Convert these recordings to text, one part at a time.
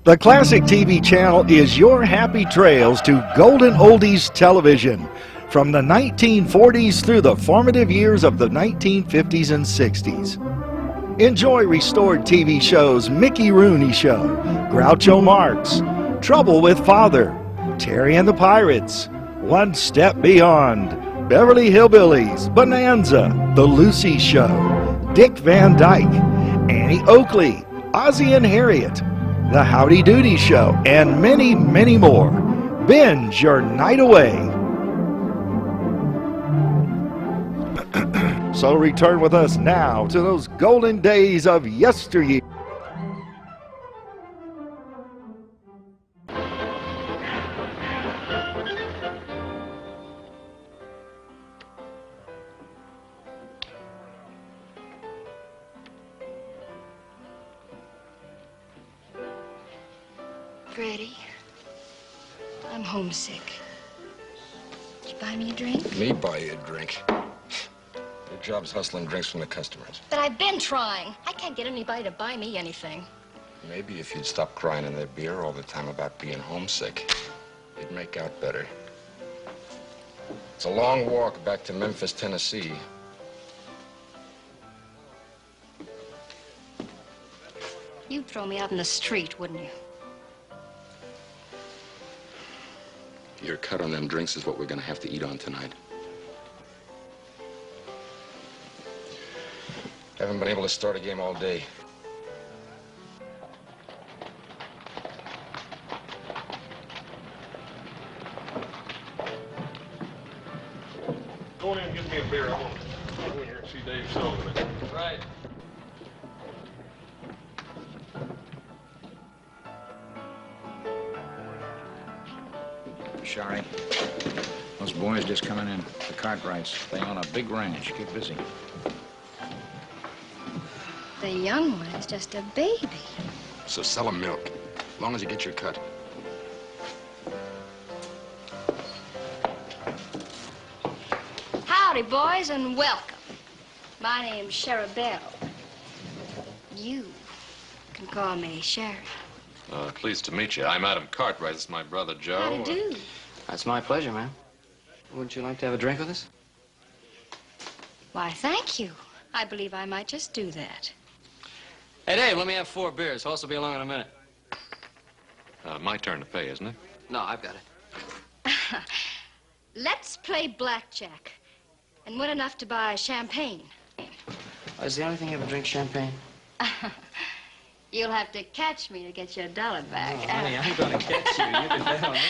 The Classic TV channel is your happy trails to golden oldies television from the 1940s through the formative years of the 1950s and 60s. Enjoy restored TV shows Mickey Rooney Show, Groucho Marx, Trouble with Father, Terry and the Pirates, One Step Beyond, Beverly Hillbillies, Bonanza, The Lucy Show, Dick Van Dyke, Annie Oakley, Ozzie and Harriet, The Howdy Doody Show, and many, many more. Binge your night away. So return with us now to those golden days of yesteryear. Freddie, I'm homesick. Did you buy me a drink? Me buy you a drink? Your job's hustling drinks from the customers. But I've been trying. I can't get anybody to buy me anything. Maybe if you'd stop crying in their beer all the time about being homesick, you'd make out better. It's a long walk back to Memphis, Tennessee. You'd throw me out in the street, wouldn't you? Your cut on them drinks is what we're gonna have to eat on tonight. Haven't been able to start a game all day. Go in and get me a beer. I want to go in here and see Dave Sullivan. Right. Sorry. Those boys just coming in. The Cartwrights. They own a big ranch. Keep busy. The young one is just a baby. So sell 'em milk, as long as you get your cut. Howdy, boys, and welcome. My name's Sheriff Bell. You can call me Sherry. Pleased to meet you. I'm Adam Cartwright. This is my brother, Joe. How do you do? That's my pleasure, ma'am. Wouldn't you like to have a drink with us? Why, thank you. I believe I might just do that. Hey, Dave, let me have 4 beers. Horse will be along in a minute. My turn to pay, isn't it? No, I've got it. Let's play blackjack and win enough to buy champagne. Is the only thing you ever drink champagne? You'll have to catch me to get your $1 back. Oh, honey, I'm gonna catch you. You can bet on that.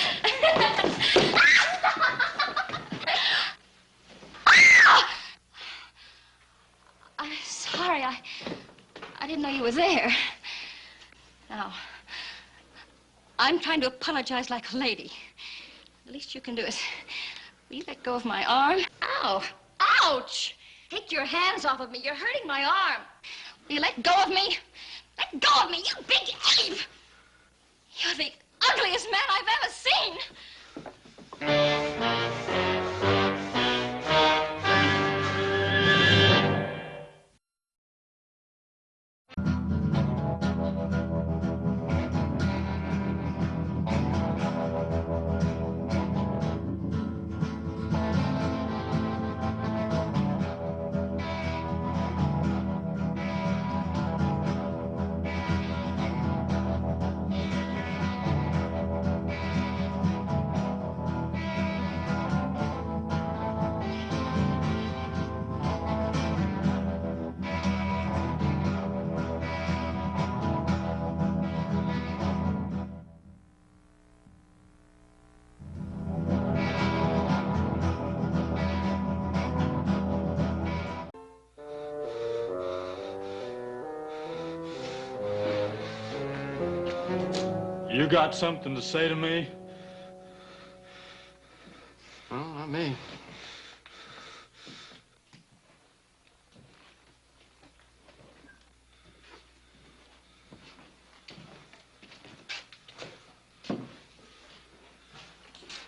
I'm sorry. I didn't know you were there. Now, I'm trying to apologize like a lady. The least you can do is, will you let go of my arm? Ow! Ouch! Take your hands off of me. You're hurting my arm. Will you let go of me? Let go of me, you big ape! You're the ugliest man I've ever seen! You got something to say to me? Well, not me.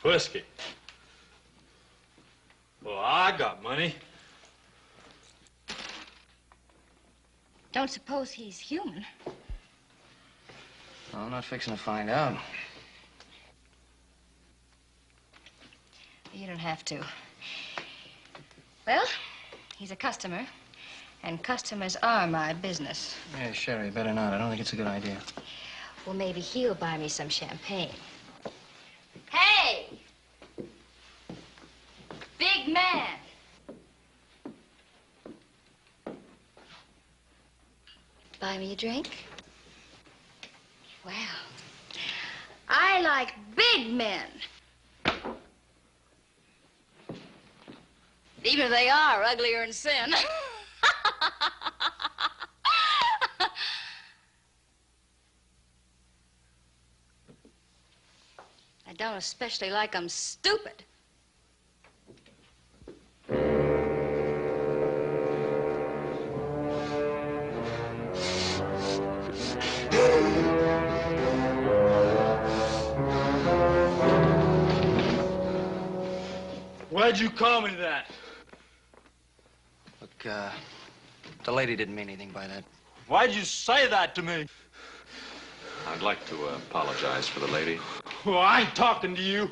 Whiskey. Well, I got money. Don't suppose he's human. I'm not fixing to find out. You don't have to. Well, he's a customer, and customers are my business. Yeah, Sherry, better not. I don't think it's a good idea. Well, maybe he'll buy me some champagne. Hey! Big man! Buy me a drink? Well, I like big men. Even if they are uglier than sin. I don't especially like them stupid. Why'd you call me that? Look, the lady didn't mean anything by that. Why'd you say that to me? I'd like to apologize for the lady. Well, I ain't talking to you.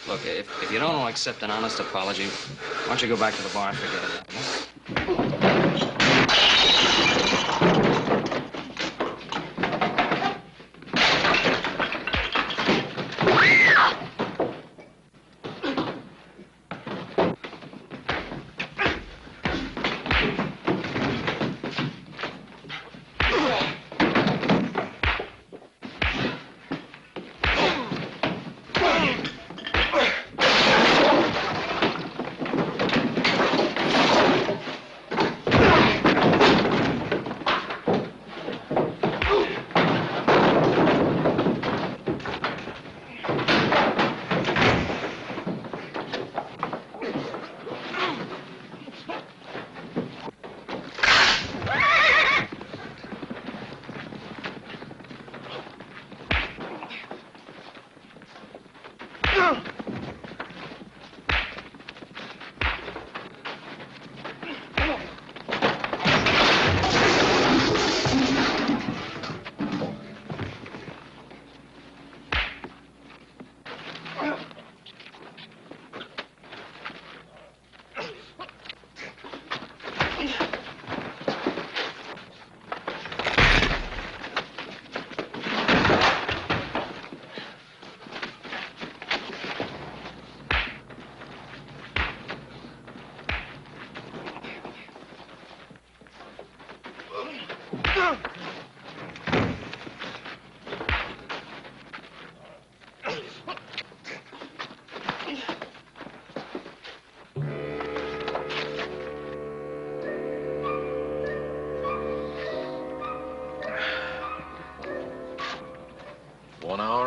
Look, if you don't want to accept an honest apology, why don't you go back to the bar and forget about it?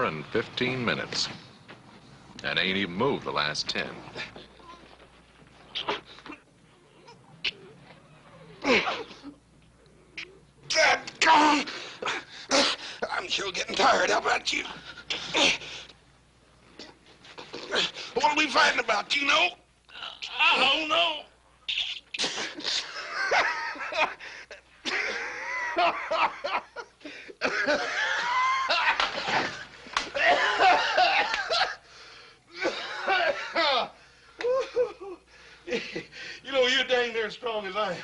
And 15 minutes. And ain't even moved the last 10. Dadgone! I'm sure getting tired. How about you? What are we fighting about, do you know? I don't know. You know, you're dang near as strong as I am.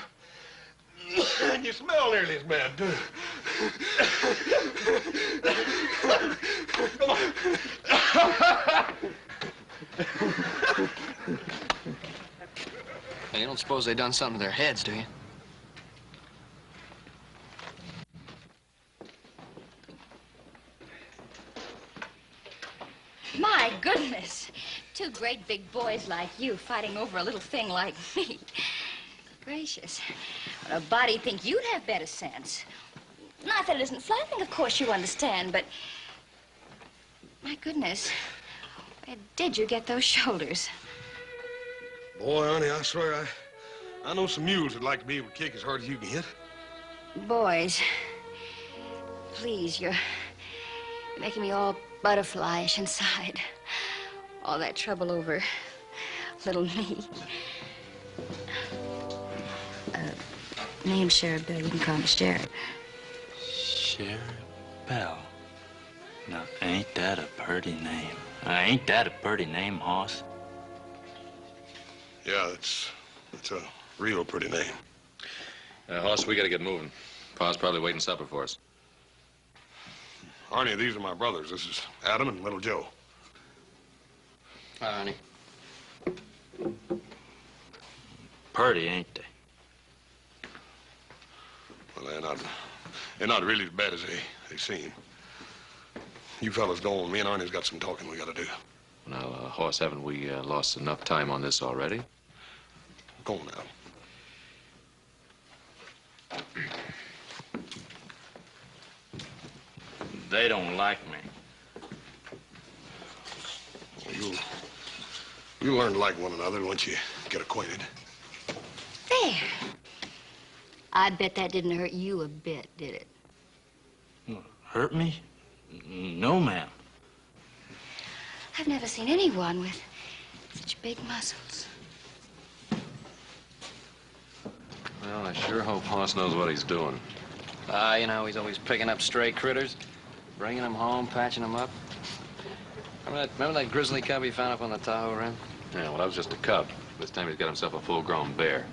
And you smell nearly as bad, too. Come on. Hey, you don't suppose they done something to their heads, do you? My goodness. Two great big boys like you fighting over a little thing like me. Gracious. Well, a body'd think you'd have better sense. Not that it isn't flattering, of course you understand, but... My goodness. Where did you get those shoulders? Boy, Arnie, I swear, I know some mules that'd like to be able to kick as hard as you can hit. Boys, please, you're making me all butterflyish inside. All that trouble over little me. Name's Sheriff Bill. You can call me Sheriff. Sheriff Bell. Now, ain't that a pretty name? Ain't that a pretty name, Hoss? Yeah, it's a real pretty name. Hoss, we gotta get moving. Pa's probably waiting supper for us. Arnie, these are my brothers. This is Adam and little Joe. Hi, Arnie. Pretty, ain't they? Well, they're not really as bad as they seem. You fellas go on. Me and Arnie's got some talking we gotta do. Now, Hoss, haven't we lost enough time on this already? Go on now. They don't like me. You'll learn to like one another once you get acquainted. There. I bet that didn't hurt you a bit, did it? Hurt me? No, ma'am. I've never seen anyone with such big muscles. Well, I sure hope Hoss knows what he's doing. You know, he's always picking up stray critters, bringing them home, patching them up. Remember that grizzly cub he found up on the Tahoe Rim? Yeah, well, that was just a cub. This time he's got himself a full-grown bear.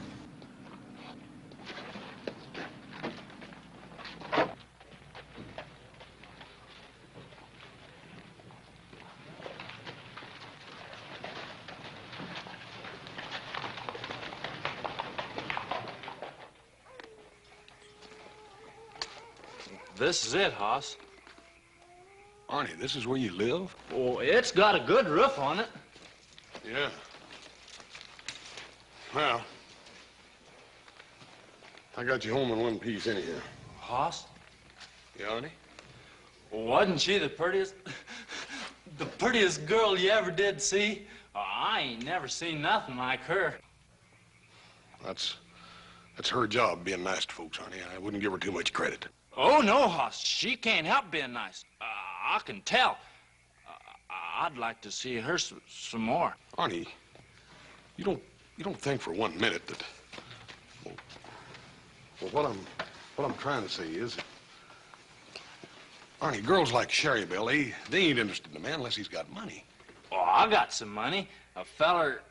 This is it, Hoss. Arnie, this is where you live? Oh, it's got a good roof on it. Yeah. Well, I got you home in one piece anyhow. Hoss? Yeah, Arnie? Wasn't she the prettiest girl you ever did see? I ain't never seen nothing like her. That's her job, being nice to folks, Arnie. I wouldn't give her too much credit. Oh, no, Hoss. She can't help being nice. I can tell. I'd like to see her some more. Arnie, you don't think for 1 minute that... Well, what I'm trying to say is... Arnie, girls like Sherry Bell, they ain't interested in a man unless he's got money. Oh, I got some money. A feller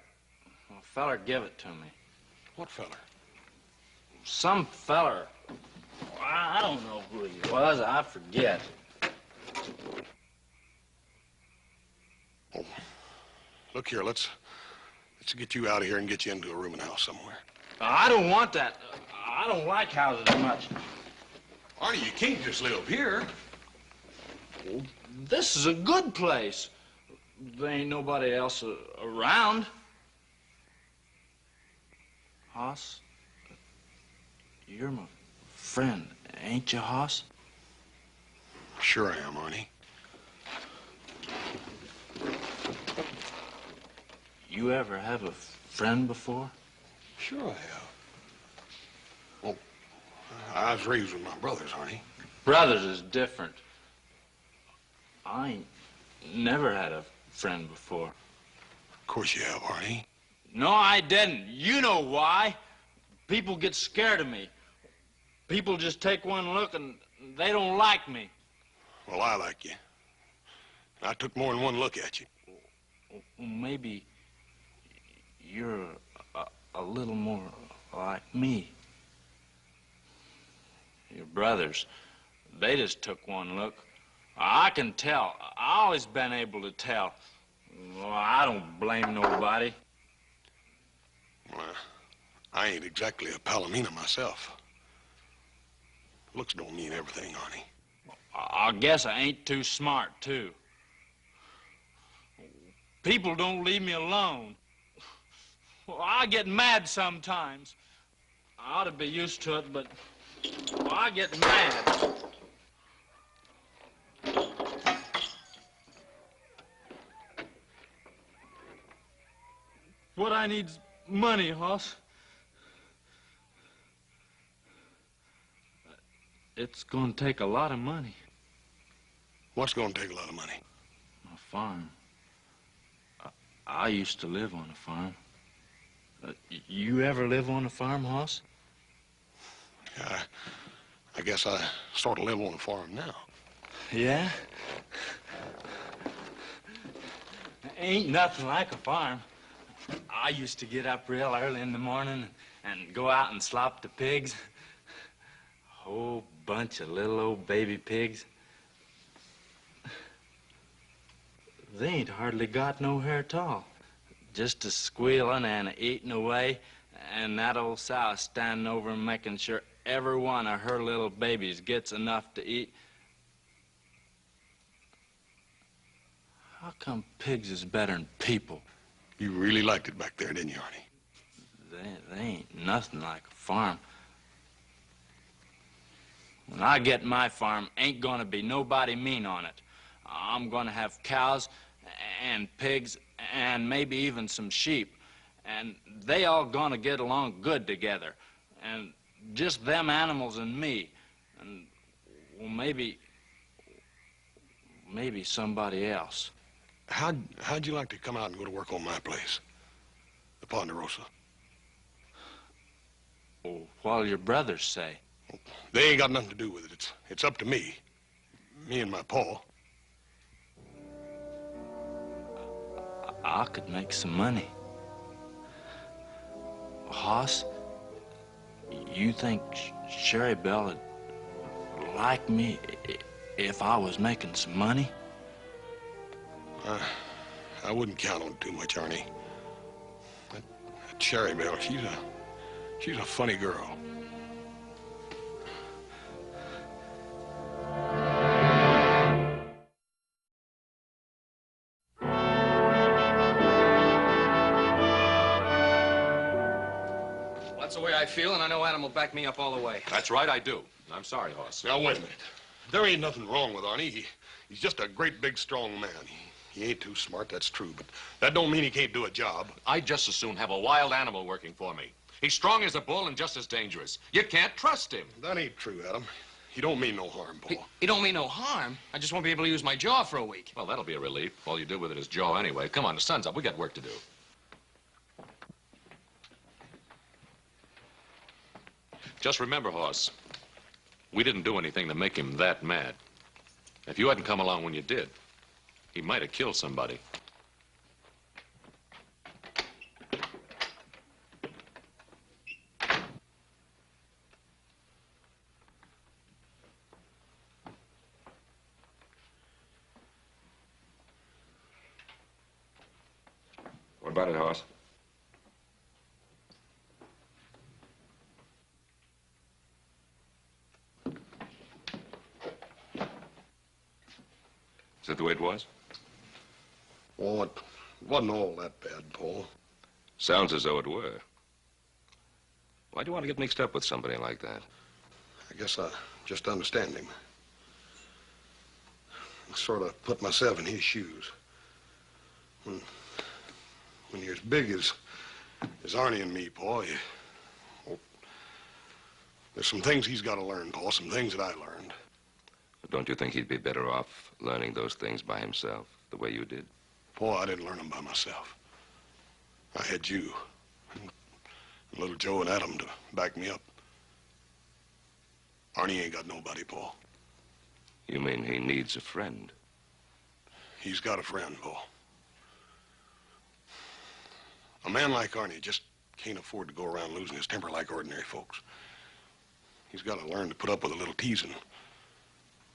give it to me. What feller? Some feller. I don't know who he was. I forget. Oh, look here, let's get you out of here and get you into a rooming house somewhere. I don't want that. I don't like houses much. Arnie, you can't just live here. Well, this is a good place. There ain't nobody else around. Hoss, you're my friend, ain't you, Hoss? Sure I am, Arnie. You ever have a friend before? Sure I have. Well, I was raised with my brothers, Arnie. Brothers is different. I ain't never had a friend before. Of course you have, Arnie. No, I didn't. You know why. People get scared of me. People just take one look and they don't like me. Well, I like you. I took more than one look at you. Maybe you're a little more like me. Your brothers, they just took one look. I can tell. I always been able to tell. Well, I don't blame nobody. Well, I ain't exactly a palomino myself. Looks don't mean everything, Arnie. I guess I ain't too smart, too. People don't leave me alone. Well, I get mad sometimes. I ought to be used to it, but I get mad. What I need's money, Hoss. It's gonna take a lot of money. What's gonna take a lot of money? A farm. I used to live on a farm. You ever live on a farm, Hoss? Yeah, I guess I sort of live on a farm now. Yeah? Ain't nothing like a farm. I used to get up real early in the morning and go out and slop the pigs. A whole bunch of little old baby pigs. They ain't hardly got no hair at all. Just a squealing and a eating away, and that old sow standing over and making sure every one of her little babies gets enough to eat. How come pigs is better than people? You really liked it back there, didn't you, Arnie? They ain't nothing like a farm. When I get my farm, ain't gonna be nobody mean on it. I'm gonna have cows and pigs and maybe even some sheep. And they all gonna get along good together. And just them animals and me. And, well, maybe somebody else. How'd you like to come out and go to work on my place? The Ponderosa. Well, what'll your brothers say? They ain't got nothing to do with it. It's up to me. Me and my pa. I could make some money. Hoss, you think Sherry Belle would like me if I was making some money? I wouldn't count on it too much, Arnie. That Sherry Belle, she's a funny girl. That's the way I feel, and I know Adam will back me up all the way. That's right, I do. I'm sorry, Hoss. Now, wait a minute. There ain't nothing wrong with Arnie. He's just a great, big, strong man. He ain't too smart, that's true, but that don't mean he can't do a job. I'd just as soon have a wild animal working for me. He's strong as a bull and just as dangerous. You can't trust him. That ain't true, Adam. He don't mean no harm, Paul. He don't mean no harm. I just won't be able to use my jaw for a week. Well, that'll be a relief. All you do with it is jaw anyway. Come on, the sun's up. We got work to do. Just remember, Hoss, we didn't do anything to make him that mad. If you hadn't come along when you did, he might have killed somebody. What about it, Hoss? Is that the way it was? Oh, it wasn't all that bad, Paul. Sounds as though it were. Why do you want to get mixed up with somebody like that? I guess I just understand him. I sort of put myself in his shoes. When you're as big as Arnie and me, Paul, well, there's some things he's got to learn, Paul, some things that I learned. Don't you think he'd be better off learning those things by himself, the way you did? Paul, I didn't learn them by myself. I had you, and little Joe and Adam to back me up. Arnie ain't got nobody, Paul. You mean he needs a friend? He's got a friend, Paul. A man like Arnie just can't afford to go around losing his temper like ordinary folks. He's got to learn to put up with a little teasing.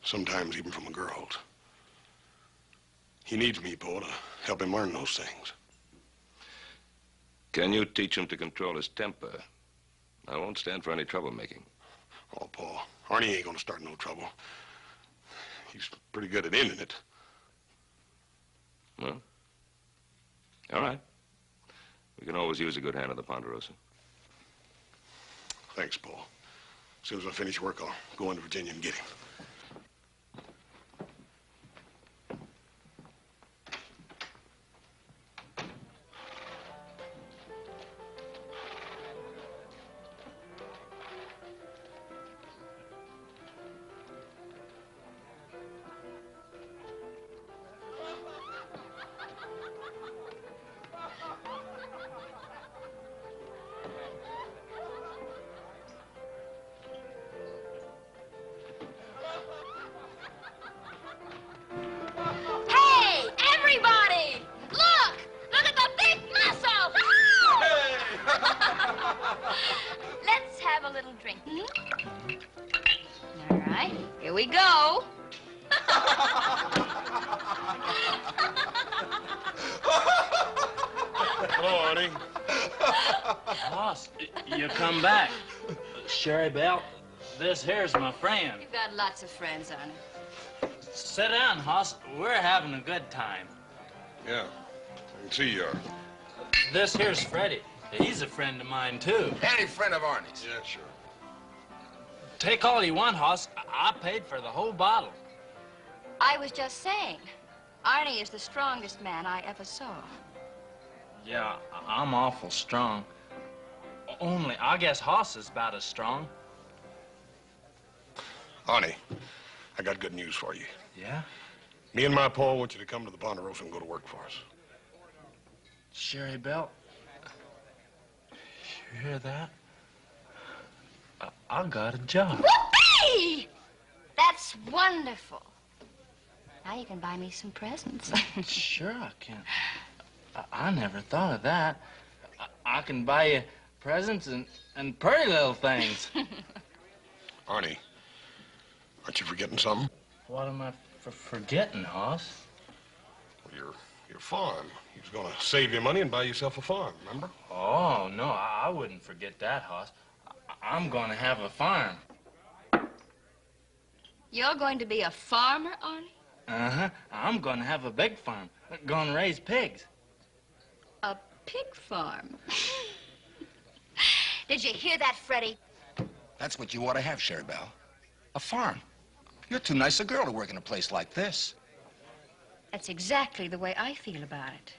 Sometimes even from the girls. He needs me, Paul, to help him learn those things. Can you teach him to control his temper? I won't stand for any troublemaking. Oh, Paul, Arnie ain't gonna start no trouble. He's pretty good at ending it. Well, all right. We can always use a good hand at the Ponderosa. Thanks, Paul. As soon as I finish work, I'll go into Virginia and get him. Here we go. Hello, Arnie. Boss, you come back. Sherry Belle, this here's my friend. You've got lots of friends, Arnie. Sit down, Hoss. We're having a good time. Yeah, I can see you are. This here's Freddie. He's a friend of mine, too. Any friend of Arnie's. Yeah, sure. Take all you want, Hoss. I paid for the whole bottle. I was just saying, Arnie is the strongest man I ever saw. Yeah, I'm awful strong. Only, I guess Hoss is about as strong. Arnie, I got good news for you. Yeah? Me and my Paul want you to come to the Ponderosa and go to work for us. Sherry Belle, you hear that? I got a job. Whoopee! That's wonderful. Now you can buy me some presents. Sure I can. I never thought of that. I can buy you presents and pretty little things. Arnie, aren't you forgetting something? What am I forgetting, Hoss? Well, your farm. He was going to save you money and buy yourself a farm, remember? Oh, no, I wouldn't forget that, Hoss. I'm going to have a farm. You're going to be a farmer, Arnie? Uh-huh. I'm going to have a big farm. Going to raise pigs. A pig farm. Did you hear that, Freddie? That's what you ought to have, Sherry Belle. A farm. You're too nice a girl to work in a place like this. That's exactly the way I feel about it.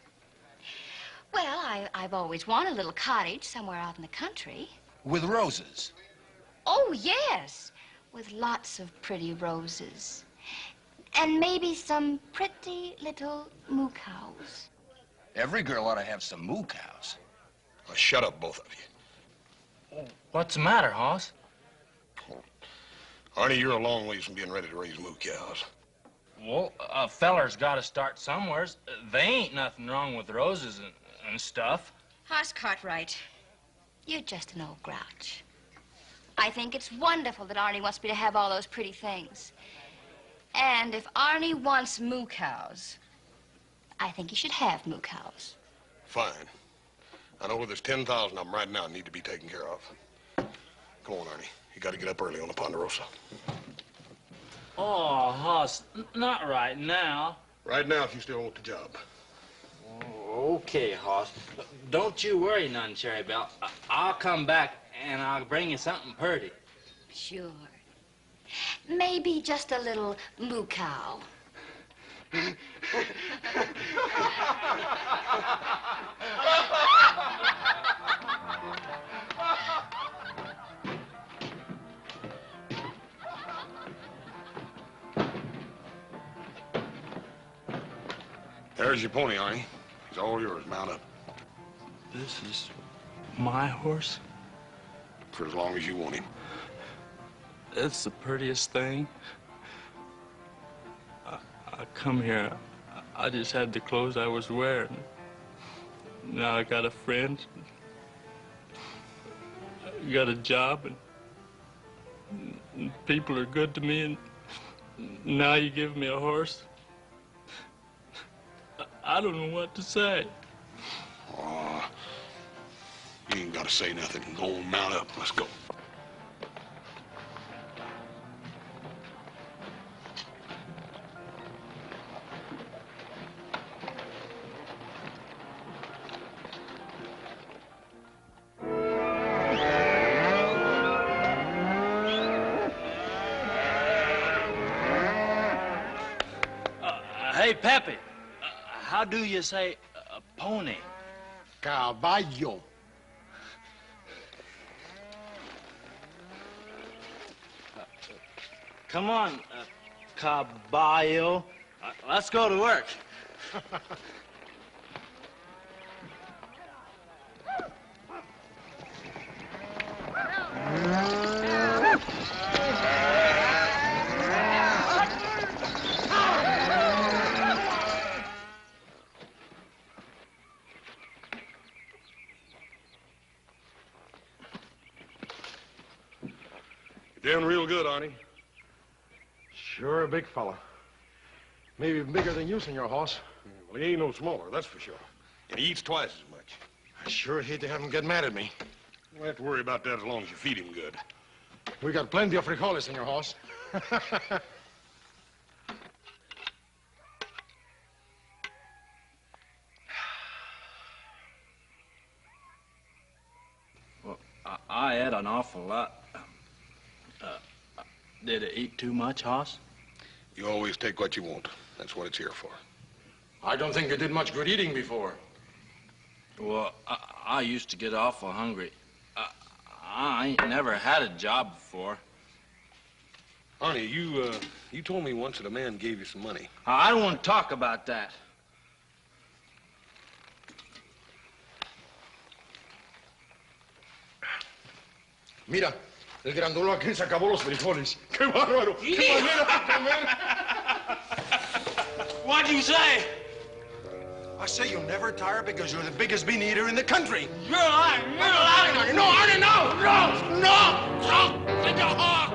Well, I've always wanted a little cottage somewhere out in the country. With roses. Oh, yes, with lots of pretty roses. And maybe some pretty little moo cows. Every girl ought to have some moo cows. Now, shut up, both of you. What's the matter, Hoss? Arnie, you're a long ways from being ready to raise moo cows. Well, a feller's got to start somewheres. There ain't nothing wrong with roses and stuff. Hoss Cartwright, you're just an old grouch. I think it's wonderful that Arnie wants me to have all those pretty things. And if Arnie wants moo cows, I think he should have moo cows. Fine. I know where there's 10,000 of them right now that need to be taken care of. Come on, Arnie. You got to get up early on the Ponderosa. Oh, Hoss, not right now. Right now, if you still want the job. Oh, okay, Hoss. Don't you worry none, Sherry Belle. I'll come back and I'll bring you something pretty. Sure. Maybe just a little moo cow. There's your pony, Arnie. He's all yours. Mount up. This is my horse? For as long as you want him. It's the prettiest thing. I come here, I just had the clothes I was wearing. Now I got a friend, I got a job, and people are good to me, and now you give me a horse. I don't know what to say. Aw, you ain't got to say nothing. Go on, mount up. Let's go. Hey, Peppy, how do you say pony? Caballo. Come on, caballo. Let's go to work. You're doing real good, Arnie. Sure a big fella. Maybe even bigger than you, Senor Hoss. Well, he ain't no smaller, that's for sure. And he eats twice as much. I sure hate to have him get mad at me. You don't have to worry about that as long as you feed him good. We got plenty of frijoles, Senor Hoss. Well, I ate an awful lot. Did it eat too much, Hoss? You always take what you want. That's what it's here for. I don't think you did much good eating before. Well, I used to get awful hungry. I ain't never had a job before. Arnie, you told me once that a man gave you some money. I don't want to talk about that. Mira, el grandulo aquel se acabó los frijoles. ¡Qué bárbaro! ¡Qué manera de comer! What'd you say? I say you'll never tire because you're the biggest bean eater in the country. You're lying. You're lying. No, Arnie, no! No! No! Take your heart!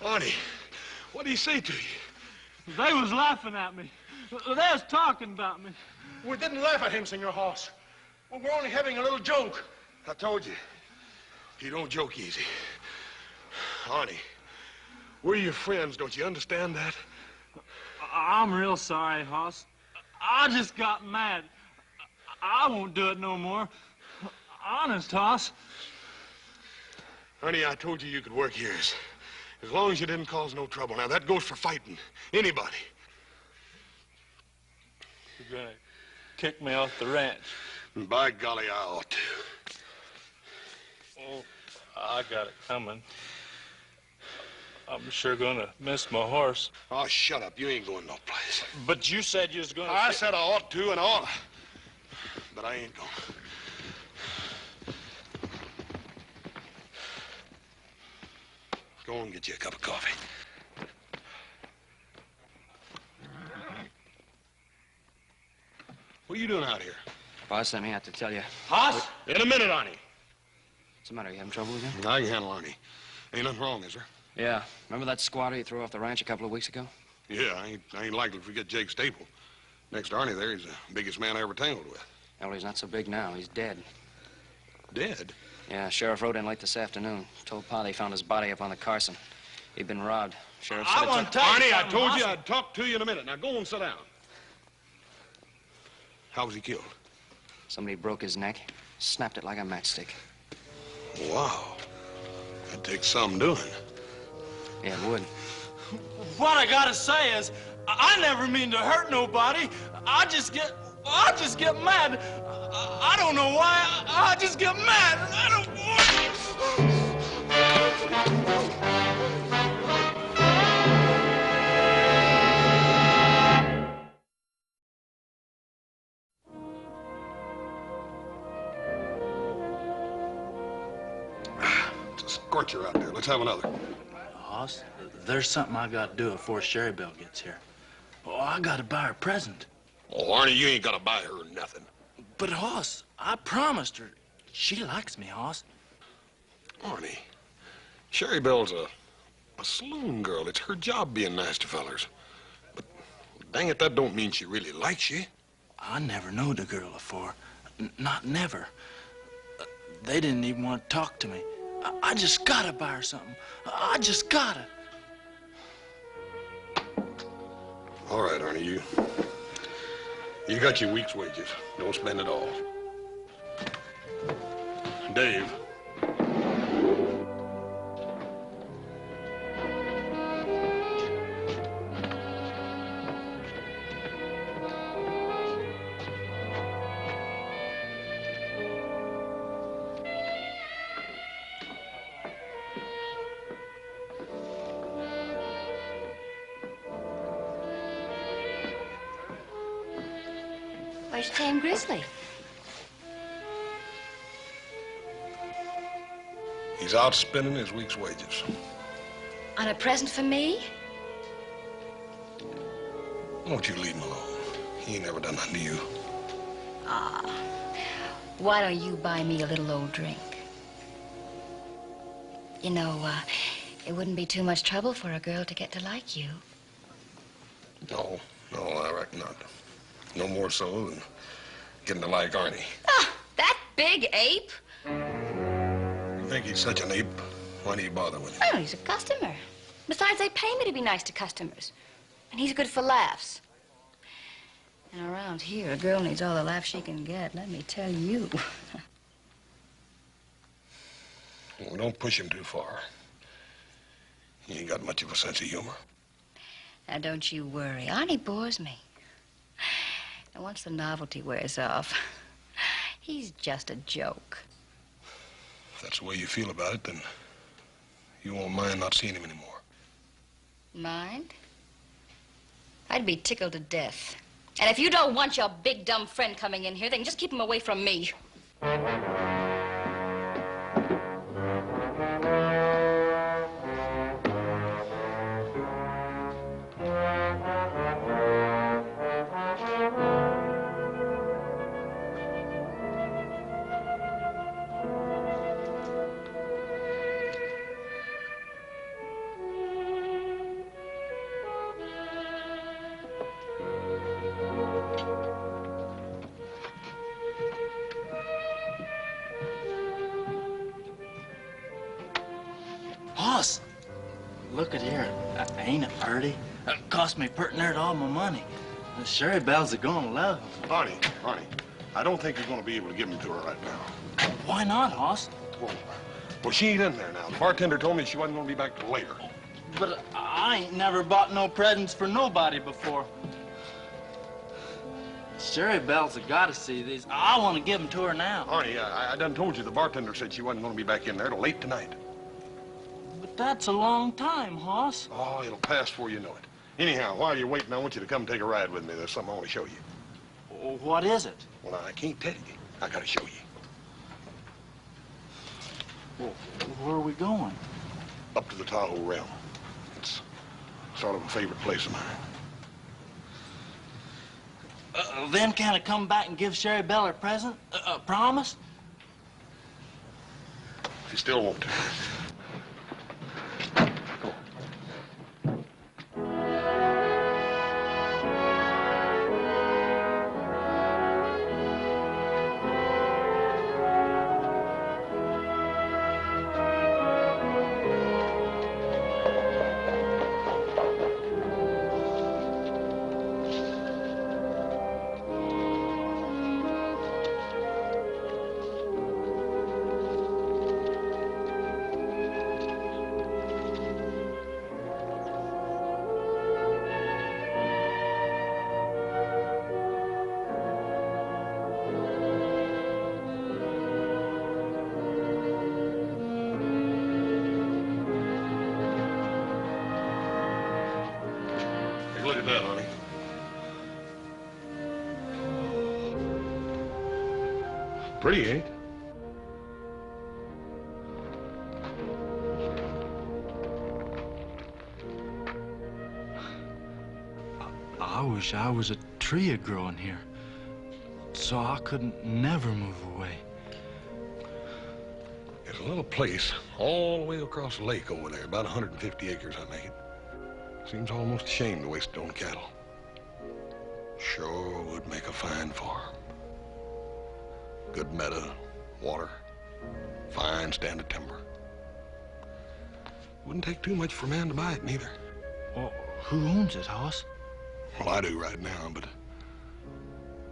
Arnie, what did he say to you? They was laughing at me. They was talking about me. We didn't laugh at him, Senor Hoss. Well, we're only having a little joke. I told you, he don't joke easy. Arnie, we're your friends, don't you understand that? I'm real sorry, Hoss. I just got mad. I won't do it no more. Honest, Hoss. Arnie, I told you you could work here as long as you didn't cause no trouble. Now, that goes for fighting anybody. You're gonna kick me off the ranch. And by golly, I ought to. Oh, I got it coming. I'm sure gonna miss my horse. Oh, shut up. You ain't going no place. But you said you was gonna... I said I ought to and oughta. But I ain't going. Go and get you a cup of coffee. What are you doing out here? Boss sent me out to tell you. Hoss? In a minute, Arnie. What's the matter? You having trouble again? I can handle Arnie. Ain't nothing wrong, is there? Yeah. Remember that squatter you threw off the ranch a couple of weeks ago? Yeah, I ain't likely to forget Jake Staple. Next to Arnie there, he's the biggest man I ever tangled with. Well, he's not so big now. He's dead. Dead? Yeah, sheriff rode in late this afternoon. Told Pa they found his body up on the Carson. He'd been robbed. Sheriff said I want to Arnie, I told you I'd talk to you in a minute. Now go and sit down. How was he killed? Somebody broke his neck, snapped it like a matchstick. Wow. That takes some doing. Yeah, it would. What I gotta say is, I never mean to hurt nobody. I just get mad. I don't know why. I just get mad. I don't want It's a scorcher out there. Let's have another. Hoss, there's something I gotta do before Sherry Belle gets here. Oh, I gotta buy her a present. Oh, Arnie, you ain't gonna buy her nothing. But, Hoss, I promised her. She likes me, Hoss. Arnie, Sherry Belle's a saloon girl. It's her job being nice to fellers. But, dang it, that don't mean she really likes you. I never knowed a girl before. Not never. They didn't even want to talk to me. I just gotta buy her something. I just gotta. All right, Arnie, you got your week's wages. Don't spend it all. Dave. Where's Tame Grizzly? He's out spending his week's wages. On a present for me? Won't you leave him alone? He ain't never done nothing to you. Ah, why don't you buy me a little old drink? You know, it wouldn't be too much trouble for a girl to get to like you. No, I reckon not. No more so than getting to like Arnie. Ah, that big ape. You think he's such an ape? Why do you bother with him? Oh, he's a customer. Besides, they pay me to be nice to customers. And he's good for laughs. And around here, a girl needs all the laughs she can get, let me tell you. Well, don't push him too far. He ain't got much of a sense of humor. Now, don't you worry. Arnie bores me. And once the novelty wears off, he's just a joke. If that's the way you feel about it, then you won't mind not seeing him anymore. Mind? I'd be tickled to death. And if you don't want your big, dumb friend coming in here, then just keep him away from me. Hoss, look at here. Ain't it pretty? It cost me pretty near all my money. The Sherry Bells are gonna love him. Arnie, I don't think you're gonna be able to give him to her right now. Why not, Hoss? Well, she ain't in there now. The bartender told me she wasn't gonna be back till later. But I ain't never bought no presents for nobody before. Sherry Bells have got to see these. I want to give them to her now. Arnie, I done told you the bartender said she wasn't gonna be back in there till late tonight. But that's a long time, Hoss. Oh, it'll pass before you know it. Anyhow, while you're waiting, I want you to come take a ride with me. There's something I want to show you. What is it? Well, I can't tell you. I gotta show you. Well, where are we going? Up to the Tahoe Realm. It's sort of a favorite place of mine. Then can I come back and give Sherry Bell her present? Promise? If you still want to. Look at that, honey. Pretty, ain't it? I wish I was a tree growing here, so I couldn't never move away. There's a little place all the way across the lake over there, about 150 acres, I make it. Seems almost a shame to waste it on cattle. Sure would make a fine farm. Good meadow, water, fine stand of timber. Wouldn't take too much for a man to buy it, neither. Well, who owns it, Hoss? Well, I do right now, but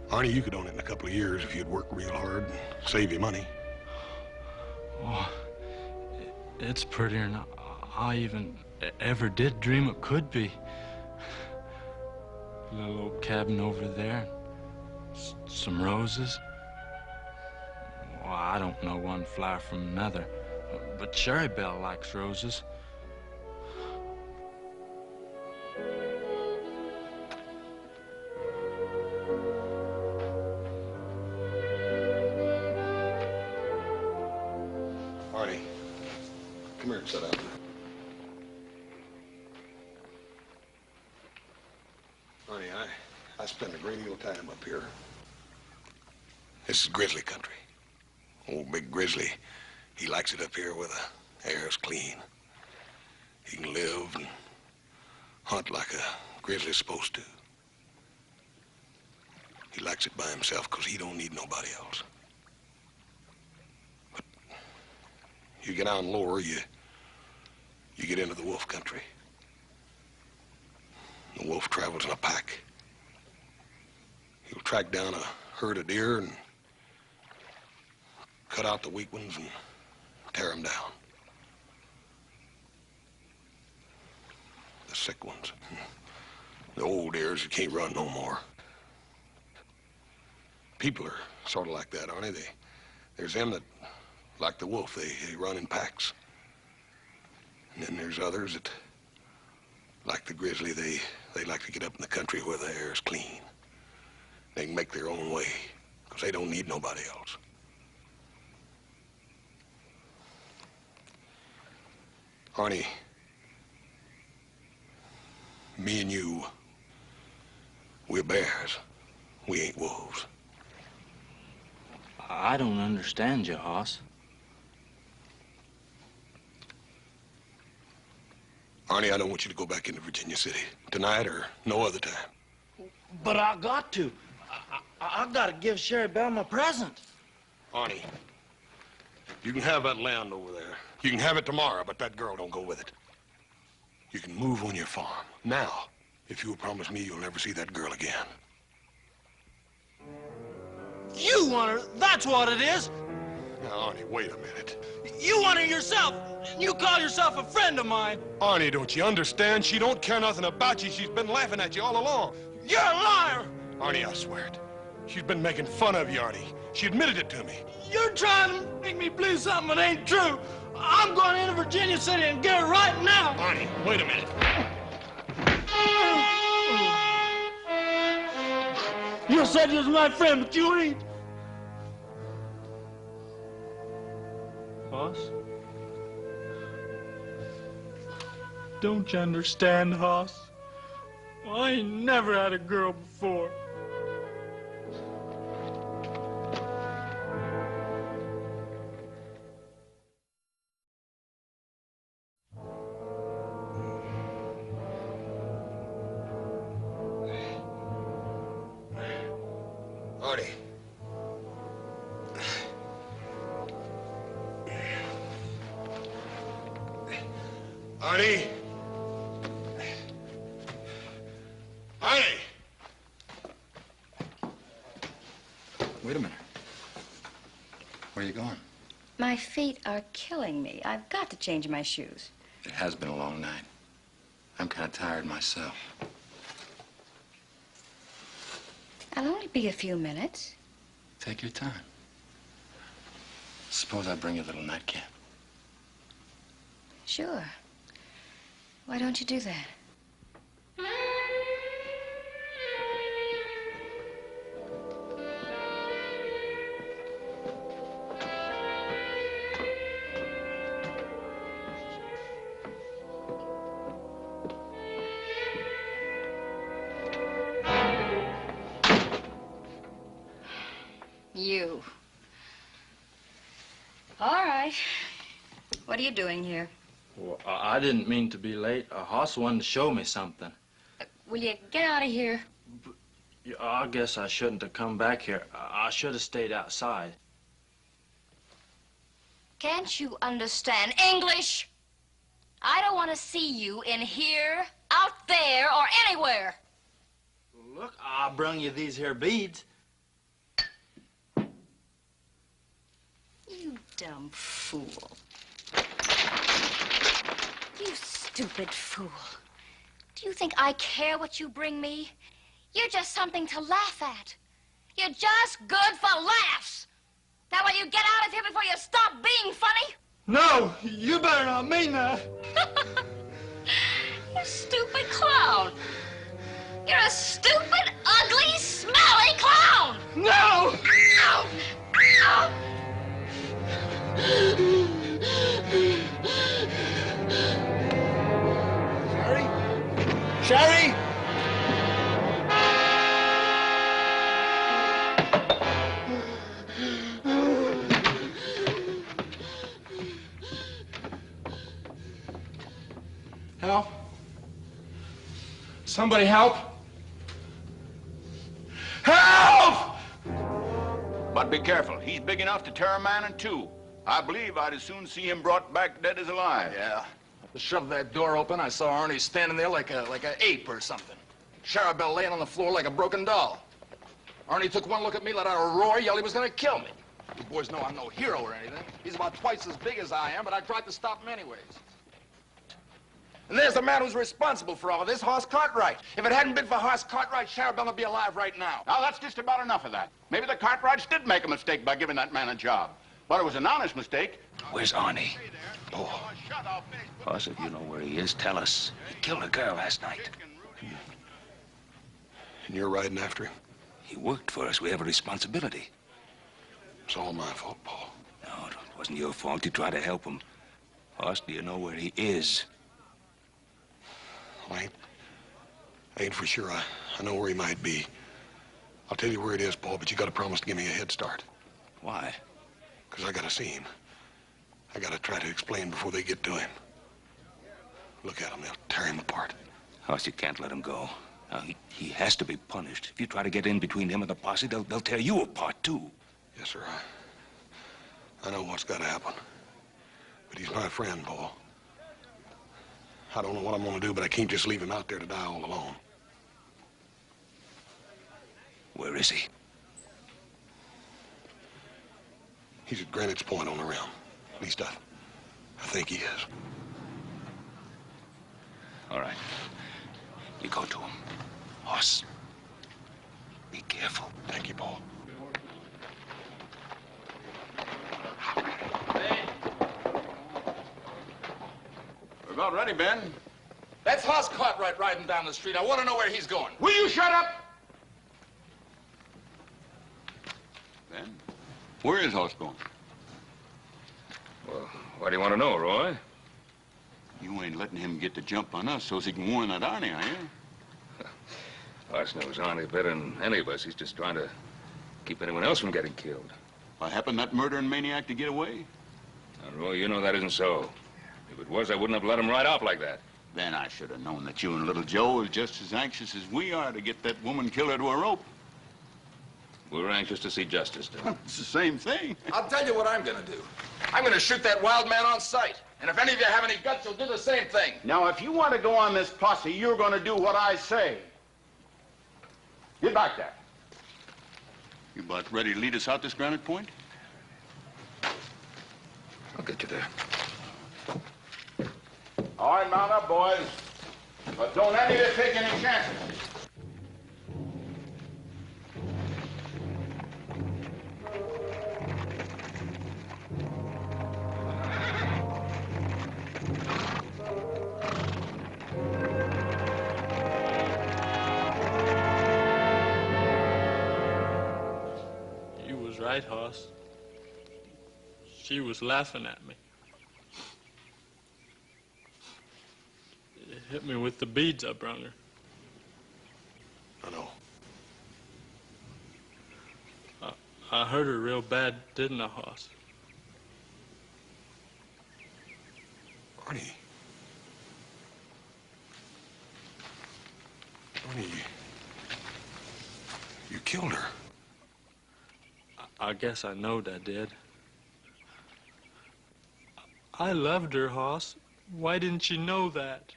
Arnie, you could own it in a couple of years if you'd work real hard and save your money. Oh, it's prettier than I even ever did dream it could be. Little old cabin over there, some roses. Well, I don't know one flower from another, but Sherry Bell likes roses. Arnie, come here and sit down. Arnie, I spend a great deal of time up here. This is grizzly country. Old big grizzly, he likes it up here where the Air's clean. He can live and hunt like a grizzly's supposed to. He likes it by himself because he don't need nobody else. But you get out in lore, you get into the wolf country. The wolf travels in a pack. He'll track down a herd of deer and cut out the weak ones and tear them down. The sick ones. The old deers that can't run no more. People are sort of like that, aren't they? There's them that, like the wolf, they run in packs. And then there's others that, like the grizzly, they like to get up in the country where the air is clean. They can make their own way, because they don't need nobody else. Arnie, me and you, we're bears. We ain't wolves. I don't understand you, Hoss. Arnie, I don't want you to go back into Virginia City tonight or no other time. But I got to. I gotta give Sherry Belle my present. Arnie, you can have that land over there. You can have it tomorrow, but that girl don't go with it. You can move on your farm. Now, if you'll promise me you'll never see that girl again. You want her, that's what it is. Now, Arnie, wait a minute. You want her yourself. You call yourself a friend of mine. Arnie, don't you understand? She don't care nothing about you. She's been laughing at you all along. You're a liar. Arnie, I swear it. She's been making fun of you, Arnie. She admitted it to me. You're trying to make me believe something that ain't true. I'm going into Virginia City and get her right now. Arnie, wait a minute. You said you was my friend, but you ain't. Hoss? Don't you understand, Hoss? Well, I ain't never had a girl before. Arnie. Arnie. Arnie. Wait a minute. Where are you going? My feet are killing me. I've got to change my shoes. It has been a long night. I'm kind of tired myself. I'll only be a few minutes. Take your time. Suppose I bring you a little nightcap. Sure. Why don't you do that? You. All right. What are you doing here? Well, I didn't mean to be late. Hoss wanted to show me something. Will you get out of here? I guess I shouldn't have come back here. I should have stayed outside. Can't you understand English? I don't want to see you in here, out there, or anywhere. Look, I brung you these here beads. You dumb fool. You stupid fool. Do you think I care what you bring me? You're just something to laugh at. You're just good for laughs. Now will you get out of here before you stop being funny? No, you better not mean that. You stupid clown. You're a stupid, ugly, smelly clown. No! Ow! Ow! Sherry? Sherry? Help? Somebody help! Help! But be careful. He's big enough to tear a man in two. I believe I'd as soon see him brought back dead as alive. Yeah. To shove that door open, I saw Arnie standing there like an ape or something. Charabelle laying on the floor like a broken doll. Arnie took one look at me, let out a roar, yelled he was gonna kill me. You boys know I'm no hero or anything. He's about twice as big as I am, but I tried to stop him anyways. And there's the man who's responsible for all of this, Hoss Cartwright. If it hadn't been for Hoss Cartwright, Charabelle would be alive right now. Now, that's just about enough of that. Maybe the Cartwrights did make a mistake by giving that man a job. But it was an honest mistake. Where's Arnie? Oh. Hoss, if you know where he is, tell us. He killed a girl last night. And you're riding after him? He worked for us. We have a responsibility. It's all my fault, Paul. No, it wasn't your fault. You tried to help him. Hoss, do you know where he is? I ain't for sure. I know where he might be. I'll tell you where it is, Paul, but you gotta promise to give me a head start. Why? Because I gotta see him. I gotta try to explain before they get to him. Look at him. They'll tear him apart. Hoss, you can't let him go. Now, he has to be punished. If you try to get in between him and the posse, they'll tear you apart, too. Yes, sir. I know what's gotta happen. But he's my friend, Paul. I don't know what I'm gonna do, but I can't just leave him out there to die all alone. Where is he? He's at Greenwich Point on the rim. At least I think he is. All right. You go to him. Hoss, be careful. Thank you, Paul. We're about ready, Ben. That's Hoss Cartwright riding down the street. I want to know where he's going. Will you shut up? Ben, where is Hoss going? Well, what do you want to know, Roy? You ain't letting him get the jump on us so he can warn that Arnie, are you? Hoss knows Arnie better than any of us. He's just trying to keep anyone else from getting killed. What happened that murdering maniac to get away? Now, Roy, you know that isn't so. If it was, I wouldn't have let him ride off like that. Then I should have known that you and little Joe are just as anxious as we are to get that woman killer to a rope. We're anxious to see justice done. It's the same thing. I'll tell you what I'm going to do. I'm going to shoot that wild man on sight. And if any of you have any guts, you'll do the same thing. Now, if you want to go on this posse, you're going to do what I say. Get back there. You about ready to lead us out this Granite Point? I'll get you there. All right, mount up, boys. But don't any of you take any chances. You was right, Hoss. She was laughing at me. It hit me with the beads I brung her. I know. I hurt her real bad, didn't I, Hoss? Arnie. Arnie, you killed her. I guess I knowed I did. I loved her, Hoss. Why didn't you know that?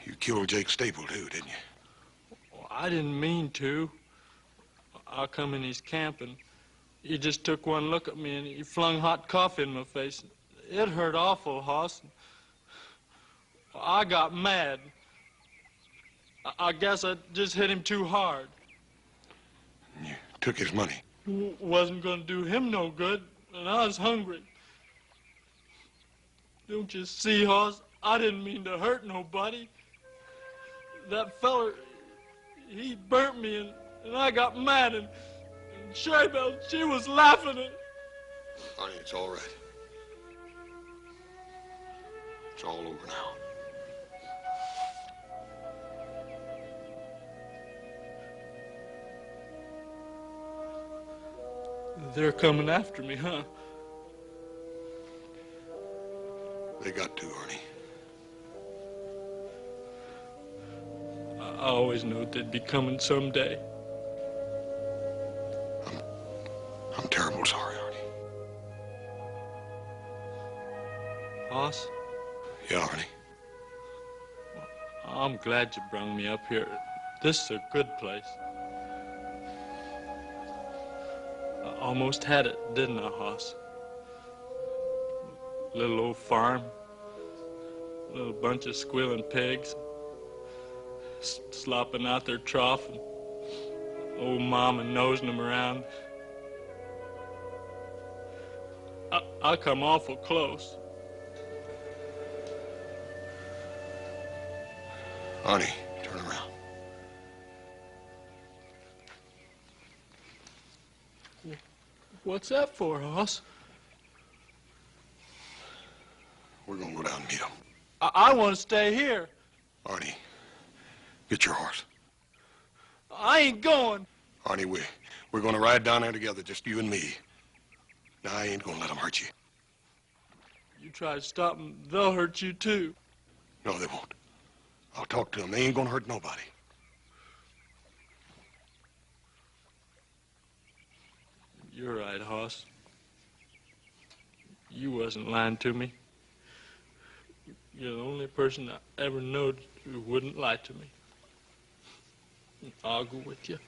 You killed Jake Staple, too, didn't you? Well, I didn't mean to. I come in his camp and he just took one look at me and he flung hot coffee in my face. It hurt awful, Hoss. I got mad. I guess I just hit him too hard. You took his money. Wasn't gonna do him no good, and I was hungry. Don't you see, Hoss? I didn't mean to hurt nobody. That feller, he burnt me, and I got mad, and Charabelle, she was laughing at... Arnie, it's all right. It's all over now. They're coming after me, huh? They got to, Arnie. I always knew they'd be coming someday. I'm terrible sorry, Arnie. Hoss, Yeah, Arnie. I'm glad you brought me up here. This is a good place. I almost had it, didn't I, Hoss? Little old farm, little bunch of squealing pigs, slopping out their trough, and old mama nosing them around. I come awful close. Arnie, turn around. What's that for, Hoss? We're gonna go down and meet him. I want to stay here. Arnie, get your horse. I ain't going. Arnie, we're gonna ride down there together, just you and me. Now, I ain't gonna let them hurt you. You try to stop them, they'll hurt you too. No, they won't. I'll talk to them. They ain't gonna hurt nobody. You're right, Hoss. You wasn't lying to me. You're the only person I ever knowed who wouldn't lie to me. I'll go with you.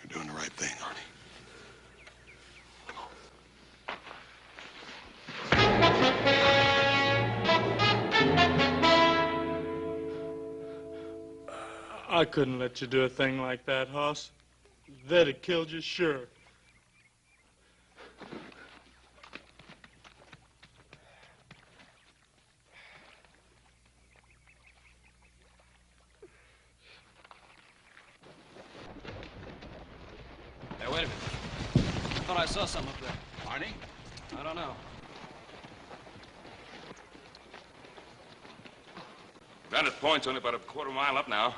You're doing the right thing, Arnie. I couldn't let you do a thing like that, Hoss. They'd have killed you, sure. Hey, wait a minute. I thought I saw something up there. Arnie? I don't know. Granite Point's only about a quarter mile up now.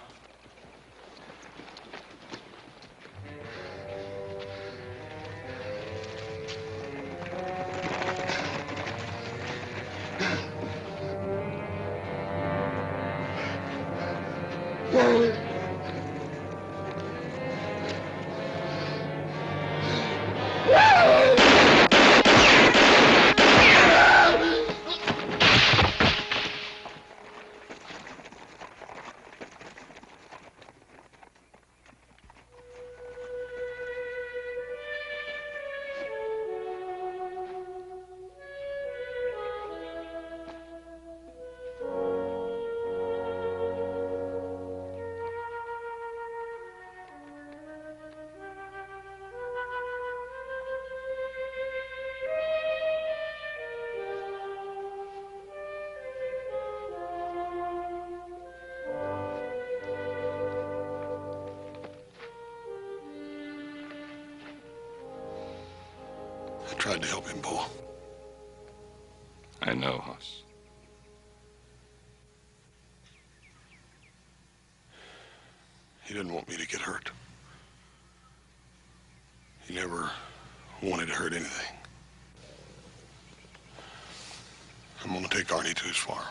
I tried to help him, Bo. I know, Hoss. He didn't want me to get hurt. He never wanted to hurt anything. I'm gonna take Arnie to his farm.